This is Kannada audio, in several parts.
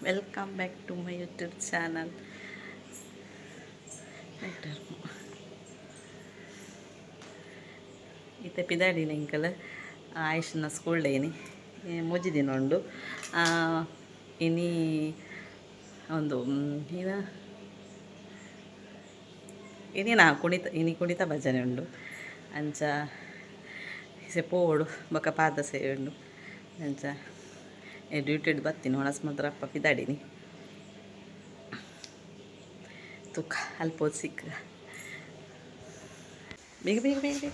Welcome back to my YouTube channel. ಇತ್ತೆ ಪಿದಾಡಿನ ಇಂಕಲ್ ಆಯುಷ್ನ ಸ್ಕೂಲ್ ಡೇನಿ ಮುಜಿ ದಿನ ಉಂಡು. ಇನಿ ಒಂದು ಇನಿ ಕುಣಿತ ಭಜನೆ ಉಂಡು. ಅಂಚ ಸೆ ಪೋಡು ಬೊಕ ಪಾದ ಸೇವೆ ಉಂಡು. ಅಂಚ ಡ್ಯೂಟಿಡ್ ಬತ್ತೀನಿ ಹೊಣಸ್ ಮಾತ್ರಪ್ಪ ಪಿದಾಡಿನಿ ತುಕ್ಕ ಅಲ್ಪೋದು ಸಿಕ್ಕ ಬೇಗ ಬೇಗ ಬೇಗ ಬೇಗ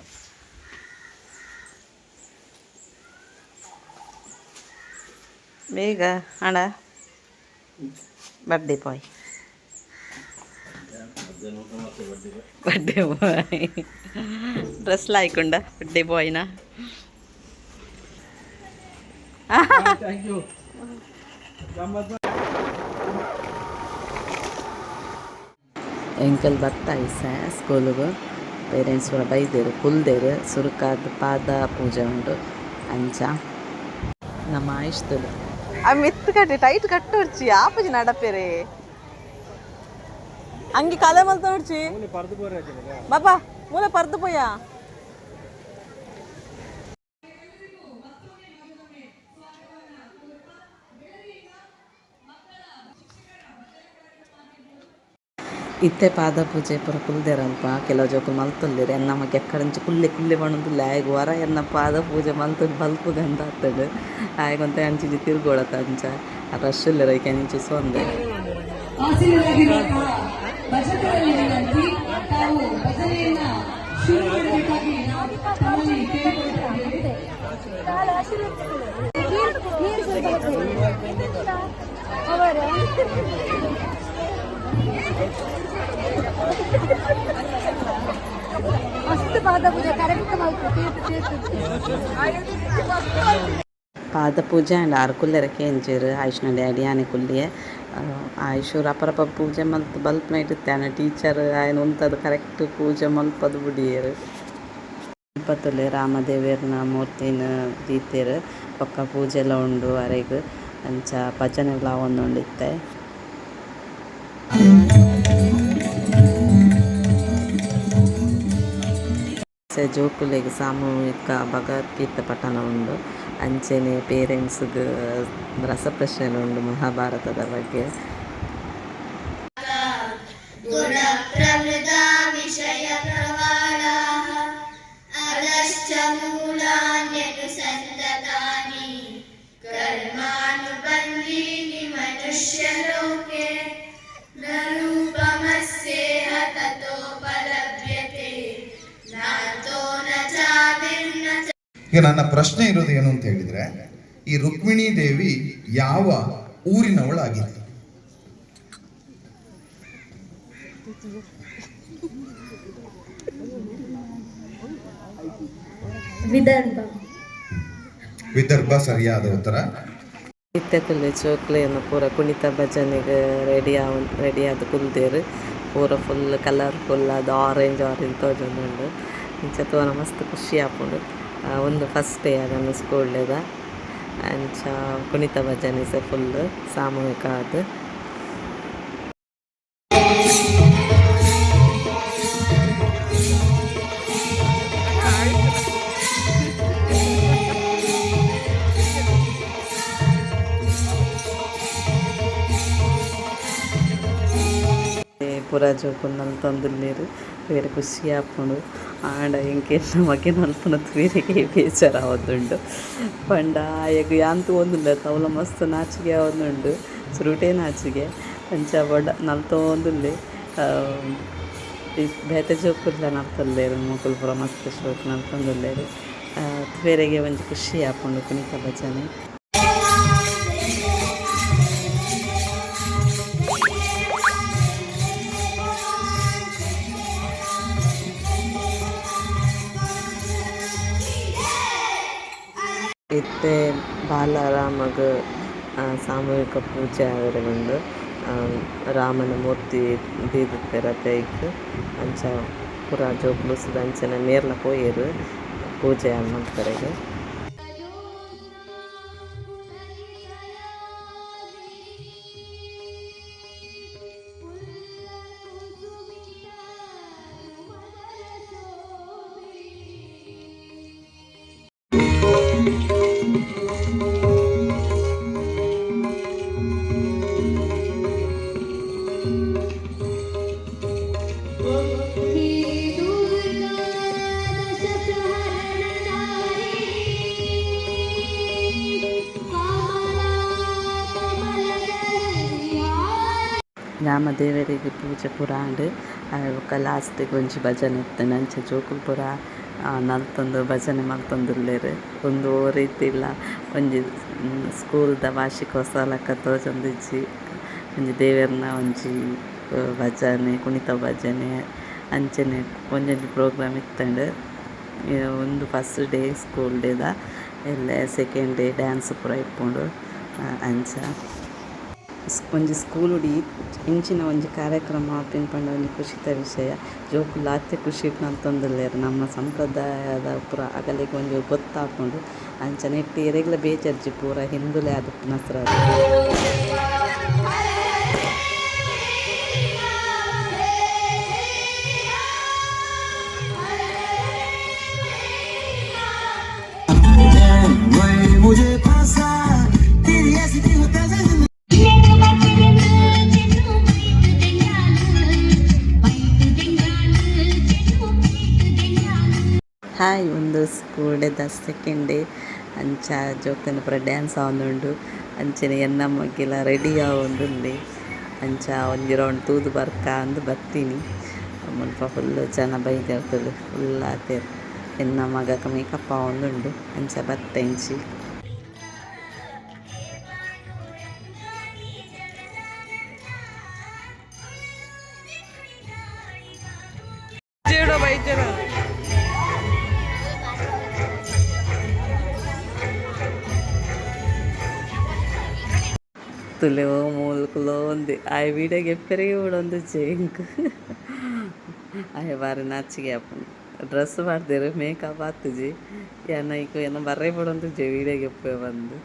ಬೇಗ ಅಣ್ಣ ಬರ್ಡೇ ಬಾಯ್ ಬರ್ಡೇ ಬಾಯ್ ಡ್ರೆಸ್ಲ ಹಾಯ್ಕೊಂಡ ಬರ್ಡೇ ಬಾಯ್ನ ಎಂಕಲ್ ಬರ್ತಾಯಿ ಸ್ಕೂಲಿಗೆ ಪೇರೆಂಟ್ಸ್ ಕೂಡ ಬೈದೇರು ಕುಲ್ದೇರು ಸುರುಕಾದ ಪಾದ ಪೂಜೆ ಉಂಟು. ಅಂಚ ನಮ್ಮ ಆಯಿಸ್ತಲು ಆ ಮೆತ್ತು ಕಟ್ಟಿ ಟೈಟ್ ಕಟ್ಟು ಉಡ್ಚಿ ಆಪಜಿ ನಡಪೇರೆ ಹಂಗೆ ಕಾಲೇ ಮಲ್ತ ಉಡ್ಚಿ ಬಾಬಾ ಮೂಲೆ ಪರ್ದು ಪೋಯ ಇತ್ತೆ ಪಾದ ಪೂಜೆ ಪೂರ ಕುಲ್ದೇರಲ್ಪ ಕೆಲವು ಜೋಕುಲು ಮಲ್ತೊಲ್ಲೇರು ಎನ್ನಮಗೆ ಎಕ್ಕಡಂಚು ಕುಲ್ಲೆ ಕುಲ್ಲೆ ಬಣ್ಣದಿಲ್ಲ ಆಯ್ಗ ಹೊರ ಎನ್ನ ಪಾದ ಪೂಜೆ ಮಲ್ತೊಂದು ಬಲ್ಪು ಗಂಧ ಆಗ್ತದೆ ಆಯ್ಗಂತ ಅಂಚಿಜಿ ತಿರ್ಗೋಳತ್ತ ಅಂಚ ರಶ್ ಇಲ್ಲರ ಐಕೆ ಅಂಚು ಸೊಂದೆ ಪಾದ ಪೂಜೆ ಅಂಡ್ ಆರು ಕುಲ್ಲೆರ ಕೇಂಜೇರು ಆಯುಷ್ನ ಡ್ಯಾಡಿ ಆನೆ ಕುಲ್ಲಿಯೇ ಆಯುಷೂರು ಅಪರಪ ಪೂಜೆ ಮಲ್ತು ಬಲ್ಪ್ನ ಇರುತ್ತೆ ಆನೆ ಟೀಚರ್ ಆಯ್ನ ಉಂತದು ಕರೆಕ್ಟ್ ಪೂಜೆ ಮಲ್ಪದು ಬಿಡಿಯರು ಇಪ್ಪತ್ತೊಲ್ಲೆ ರಾಮದೇವೇರ್ನ ಮೂರ್ತಿನ ದೀತೇರು ಪಕ್ಕ ಪೂಜೆ ಎಲ್ಲ ಉಂಡು ಅರೆಗ್ ಅಂಚ ಭಜನೆ ಎಲ್ಲ ಒಂದೊಂದಿತ್ತೆ. ಜೋಕುಲೆಗ್ ಸಾಮೂಹಿಕ ಭಗವದ್ಗೀತೆ ಪಠಣ ಉಂಡು. ಅಂಚೆನೆ ಪೇರೆಂಟ್ಸ್ಗೆ ರಸಪ್ರಶ್ನೆ ಉಂಡು ಮಹಾಭಾರತದ ಬಗ್ಗೆ. ಈಗ ನನ್ನ ಪ್ರಶ್ನೆ ಇರೋದು ಏನು ಅಂತ ಹೇಳಿದ್ರೆ, ಈ ರುಕ್ಮಿಣಿ ದೇವಿ ಯಾವ ಊರಿನವಳಾಗಿತ್ತು? ವಿದರ್ಭ ಸರಿಯಾದ ಉತ್ತರ. ಇತ್ತೆ ಚೋಕ್ಲೆಯನ್ನು ಪೂರ ಕುಣಿತ ಭಜನೆಗೆ ರೆಡಿಯಾದ ಕುಲ್ದೇರು ಪೂರ ಫುಲ್ ಕಲರ್ಫುಲ್ ಅದು ಆರೆಂಜ್ ತೋಜೊಂದುಂಡು. ಇಂಚ ತೋನ ಮಸ್ತ್ ಖುಷಿ ಆಪುಂಡು. ಒಂದು ಫಸ್ಟ್ ಡೇ ಅದನ್ನು ಸ್ಕೂಲ್ದ ಅಂಚ ಕುಣಿತ ಭಜನೆ ಸಹ ಫುಲ್ ಸಾಮೂಹಿಕ ಅದು. ಪೂರ ಜೋಕುಲ್ ತಂದುಲ್ಲೇರು ಬೇರೆ ಖುಷಿ ಆಪುಂಡು. ಆಂಡ ಇಂಕೆ ನಮಗೆ ನಲ್ಪುನತ್ತು ಬೇರೆಗೆ ಬೇಜಾರು ಆವೊಂದುಂಡು. ಪಂಡ ಆಯಗ ಯಾಂತು ಒಂದುಂಡು ತವಲ ಮಸ್ತ್ ನಾಚಿಗೆ ಆವೊಂದುಂಡು ಸುರುಟೇ ನಾಚಿಗೆ ಅಂಚ ಬಡ ನಲ್ತೊಂದುಲ್ಲೆ ಬೇತೆ ಜೋಕುಲ್ಲ ನಲ್ತೊಲ್ಲೇರು ಮೂಕುಲು ಪೂರ ಮಸ್ತ್ ಶೋಕ್ ನಲ್ತೊಂದುಲ್ಲೇರು. ಬೇರೆಗೆ ಒಂಜಿ ಖುಷಿ ಆಪುಂಡು ಕುಣಿತ ಭಜನೆ. ಇತ್ತೆ ಬಾಲರಾಮಗ ಸಾಮೂಹಿಕ ಪೂಜೆ ಆವರೆಗೊಂಡು ರಾಮನ ಮೂರ್ತಿ ದೀದುತ್ತೆರ ತೈಕ್ ಅಂಚ ಪೂರ ಜೋಕುಲು ಸುದ ಅಂಚನೆ ನೇರ್ಲ ಪೋಯೆರು ಪೂಜೆ ಮಲ್ಪರೆಗೆ. ಗ್ರಾಮ ದೇವರಿಗೆ ಪೂಜೆ ಪೂರ ಆಂಡ್ ಬೊಕ ಲಾಸ್ಟಿಗೆ ಒಂಜಿ ಭಜನೆ ಇತ್ತಂಡು ಅಂಚ ಜೋಕುಲು ಪೂರ ನಲ್ತೊಂದು ಭಜನೆ ಮಲ್ತೊಂದುಲ್ಲೆರ್. ಒಂದು ರೀತಿಲ ಒಂಜಿ ಸ್ಕೂಲ್ದ ವಾರ್ಷಿಕೋತ್ಸವ ಲಕ ತೋಜೊಂದಿಜ್ಜಿ. ಒಂಜಿ ದೇವೆರ್ನ ಒಂಜಿ ಭಜನೆ, ಕುಣಿತ ಭಜನೆ ಅಂಚನೆ ಒಂಜೊಂಜಿ ಪ್ರೋಗ್ರಾಮ್ ಇತ್ತಂಡು. ಒಂದು ಫಸ್ಟ್ ಡೇ ಸ್ಕೂಲ್ ಡೇದ ಎಲ್ಲೆ ಸೆಕೆಂಡ್ ಡೇ ಡ್ಯಾನ್ಸ್ ಪೂರ ಇಪ್ಪುಂಡು. ಅಂಚ ಒಂಜಿ ಸ್ಕೂಲುಡಿ ಇಂಚಿನ ಒಂಜಿ ಕಾರ್ಯಕ್ರಮ ಆಪಿನ ಪಂಡ ಒಂಜಿ ಖುಷಿತ ವಿಷಯ. ಜೋಕುಲು ಆತೆ ಖುಷಿ ಮಲ್ತೊಂದುಲ್ಲೆರ್. ನಮ್ಮ ಸಂಪ್ರದಾಯದ ಪೂರ ಅಗಲಿಗೆ ಒಂಜಿ ಗೊತ್ತಾಪುಂಡು. ಅಂಚ ನೆಟ್ಟಿ ಎರೆಗ್ಲ ಬೇಜರ್ಜಿ ಪೂರ ಹಿಂದುಲೆ ಆದುಪ್ಪು ನಸ್ರಾದು. ಹಾಯ್ ಒಂದು ಸ್ಕೂಲ್ ಡೇದ ಸೆಕೆಂಡ್ ಡೇ ಅಂಚ ಜೋಕ್ಲೆನ ಪೂರ ಡ್ಯಾನ್ಸ್ ಆವೊಂದುಂಡು. ಅಂಚನೆ ಎನ್ನಮ್ಮಗೆಲ್ಲ ರೆಡಿ ಆವೊಂದುಂಡೆ. ಅಂಚ ಒಂಜಿ ರೌಂಡ್ ತೂದು ಬರ್ಕ ಅಂದು ಬರ್ತೀನಿ. ಮುಲ್ಪ ಫುಲ್ ಜನ ಬೈದೆರ್ದುಲು ಫುಲ್ ಆತೆರ್. ಎನ್ನಮ್ಮಗಕ ಮೇಕಪ್ ಆವೊಂದುಂಡು. ಅಂಚ ಬತ್ತೆ ಇಂಚಿ ತುಲೆವೋ ಮೂಲ್ಕುಲೋ ఉంది ಆಯ್ ವೀಡಿಯೋಗೆ ಎಪ್ಪರಿಗೆ ಬಿಡೊಂದು ಜೇಂಕ್ ಆಯ್ ಬಾರಿ ನಾಚಿಗೆ ಆಪುಂಡು. ಡ್ರೆಸ್ ಪಾಡ್ದೆರ್ ಮೇಕಪ್ ಆತುಜಿ ಎನ್ನ ಈಕು ಎನ್ನ ಬರ್ರೆ ಬಿಡೊಂದು ಜೆ ವೀಡಿಯೋಗೆ ಎಪ್ಪೆ ಬಂದು.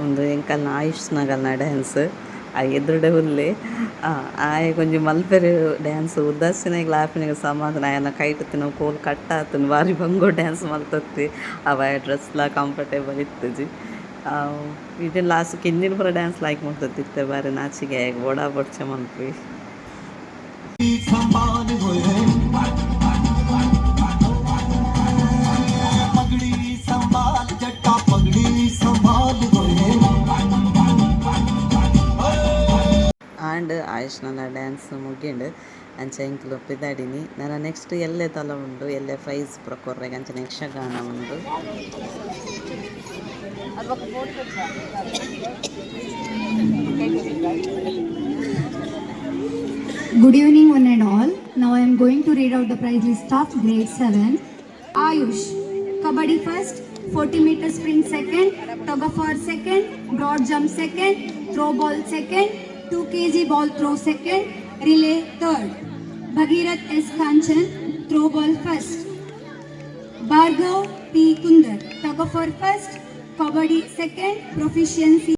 ಒಂದು ಎಂಕಲ್ನ ಆಯುಷ್ನಗಲ್ನ ಡ್ಯಾನ್ಸ್ ಆ ಎದುರುಡೆ ಹುಲ್ಲೆ ಆಯೆ ಕೊಂಚ ಮಲ್ಪೆರೆ ಡ್ಯಾನ್ಸ್ ಉದಾಸೀನಾಗ ಆಪಿನಾಗ ಸಮಾಧಾನ ಆಯನ ಕೈಟ್ ತಿನ್ನ ಕೋಲ್ ಕಟ್ಟ ಆತನು ಬಾರಿ ಬಂಗೋ ಡ್ಯಾನ್ಸ್ ಮಲ್ತತ್ತಿ ಅವ ಡ್ರೆಸ್ಲ ಕಂಫರ್ಟೇಬಲ್ ಇತ್ತಜಿ. ಇದನ್ನು ಲಾಸ್ಟ್ ಕಿಂದಿನ ಪೂರ ಡ್ಯಾನ್ಸ್ ಲೈಕ್ ಮಾಡ್ತತ್ತಿತ್ತೆ ಬಾರಿ ನಾಚಿಗೆ ಓಡಾ ಬಡ್ಚೆ ಮಲ್ಪಿ. ಆಂಡ್ ಆಯುಷ್ನಲ್ಲ ಡ್ಯಾನ್ಸ್ ಮುಗಿಂಡು ಅಂಚ ಇಂಕ್ಲು ಪಿದಾಡಿನಿ. ನನ್ನ ನೆಕ್ಸ್ಟ್ ಎಲ್ಲೆ ತಲ ಉಂಡು ಎಲ್ಲೆ ಪ್ರೈಸ್ ಪೂರ ಕೊರ್ರೆಗೆ ಅಂಚನೆ ಯಕ್ಷಗಾನ ಉಂಡು. Good evening one and all. Now I am going to read out the prize list of grade 7. Ayush, Kabaddi first, 40 meter sprint second, tug of war second, broad jump second, throw ball second, 2 kg ball throw second, relay third. Bhagirath S. Kanchan, throw ball first. Bhargav P. Kundar, tug of war first, Kabaddi second, proficiency